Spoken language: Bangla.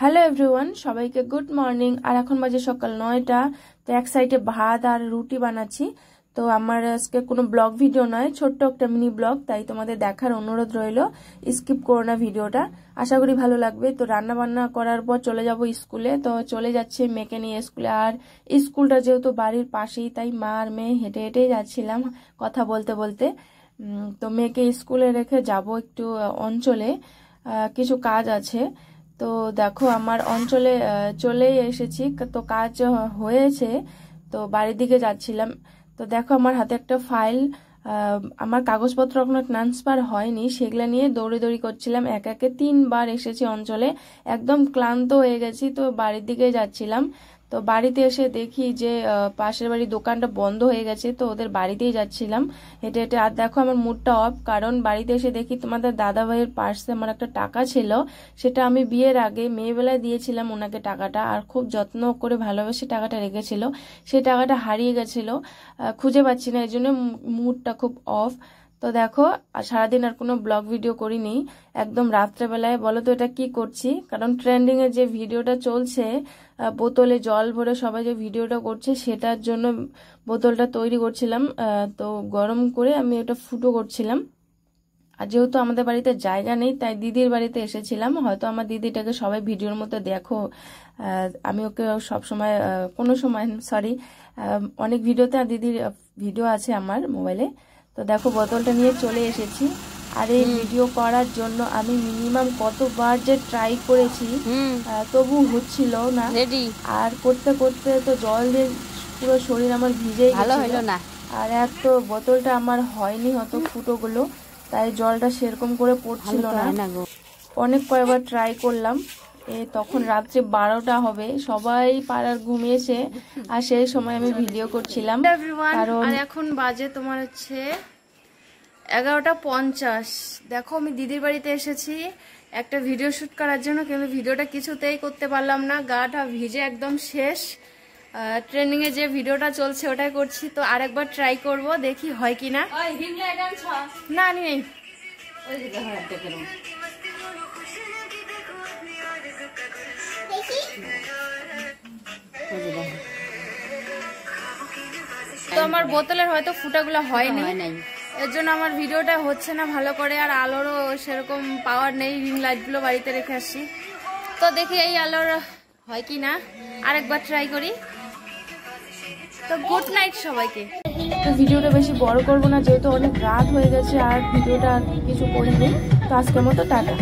হ্যালো এভরিওয়ান, সবাইকে গুড মর্নিং। আর এখন বাজে সকাল 9টা। তো এক সাইডে ভাত আর রুটি বানাচ্ছি। তো আমার আজকে কোনো ব্লগ ভিডিও নয়, ছোট্ট একটা মিনি ব্লগ, তাই তোমাদের দেখার অনুরোধ রইল। স্কিপ করো না ভিডিওটা, আশা করি ভালো লাগবে। তো রান্না বান্না করার পর চলে যাব স্কুলে। তো চলে যাচ্ছে মেয়েকে নিয়ে স্কুলে। আর স্কুলটা যেহেতু বাড়ির পাশেই, তাই মা আর মেয়ে হেঁটে হেঁটেই যাচ্ছিলাম কথা বলতে বলতে। তো মেয়েকে স্কুলে রেখে যাব একটু অঞ্চলে, কিছু কাজ আছে। তো দেখো আমার অঞ্চলে চলেই এসেছি, তো কাজ হয়েছে, তো বাড়ির দিকে যাচ্ছিলাম। তো দেখো আমার হাতে একটা ফাইল, আমার কাগজপত্র এখনো ট্রান্সফার হয়নি, সেগুলো নিয়ে দৌড়ি করছিলাম। একে 3বার এসেছি অঞ্চলে, একদম ক্লান্ত হয়ে গেছি। তো বাড়ির দিকে যাচ্ছিলাম। তো বাড়িতে এসে দেখি যে পাশের বাড়ির দোকানটা বন্ধ হয়ে গেছে, তো ওদের বাড়িতেই যাচ্ছিলাম হেঁটে হেঁটে। আর দেখো আমার মুডটা অফ, কারণ বাড়িতে এসে দেখি তোমাদের দাদা ভাইয়ের পার্সে আমার একটা টাকা ছিল, সেটা আমি বিয়ের আগে মেয়েবেলায় দিয়েছিলাম ওনাকে টাকাটা, আর খুব যত্ন করে ভালোবেসে টাকাটা রেখেছিল। সেই টাকাটা হারিয়ে গেছিল, খুঁজে পাচ্ছি না, এই জন্য মুডটা খুব অফ। তো দেখো সারাদিন আর কোনো ব্লগ ভিডিও করিনি, একদম রাত্রেবেলায়। বলো তো এটা কি করছি, কারণ ট্রেন্ডিং এর যে ভিডিওটা চলছে, বোতলে জল ভরে সবাই যে ভিডিওটা করছে, সেটার জন্য বোতলটা তৈরি করছিলাম। তো গরম করে আমি ওটা ফুটো করছিলাম। আর যেহেতু আমাদের বাড়িতে জায়গা নেই, তাই দিদির বাড়িতে এসেছিলাম। হয়তো আমার দিদিটাকে সবাই ভিডিওর মধ্যে দেখো, আমি ওকে সবসময় কোনো সময় সরি অনেক ভিডিওতে দিদির ভিডিও আছে আমার মোবাইলে। তো দেখো বোতলটা নিয়ে চলে এসেছি। আর এই ভিডিও করার জন্য আমি মিনিমাম কতবার যে ট্রাই করেছি, তবু হচ্ছিল না। আর করতে করতে তো জল দিয়ে পুরো শরীর আমার ভিজেই গেছিল। আর এক তো বোতলটা আমার হয়নি হয়তো ফুটোগুলো, তাই জলটা সেরকম করে পড়ছিল না। অনেক কয়েকবার ট্রাই করলাম। তখন রাত্রে 12টা হবে, সবাই পাড়ার ঘুমিয়েছে, আর সেই সময় আমি ভিডিও করছিলাম। কারণ এখন বাজে তোমার হচ্ছে 11:50। দেখো আমি দিদির বাড়িতে এসেছি একটা ভিডিও শুট করার জন্য, কিন্তু ভিডিওটা কিছুতেই করতে পারলাম না, গাটা ভিজে একদম শেষ। ট্রেন্ডিং এ যে ভিডিওটা চলছে ওটাই করছি। তো আরেকবার ট্রাই করব, দেখি হয় কিনা। না নেই, তো আমার বোতলের হয়তো ফুটাগুলো হয়নি, এর জন্য আমার ভিডিওটা হচ্ছে না ভালো করে। আর আলোরও সেরকম পাওয়ার নেই, রিং লাইটগুলো বাড়িতে রেখে আসছি। তো দেখি এই আলোর হয় কি না, আরেকবার ট্রাই করি। তো গুড নাইট সবাইকে। তো ভিডিওটা বেশি বড় করবো না, যেহেতু অনেক রাত হয়ে গেছে আর ভিডিওটা কিছু করিনি। তো আজকের মতো টাটা।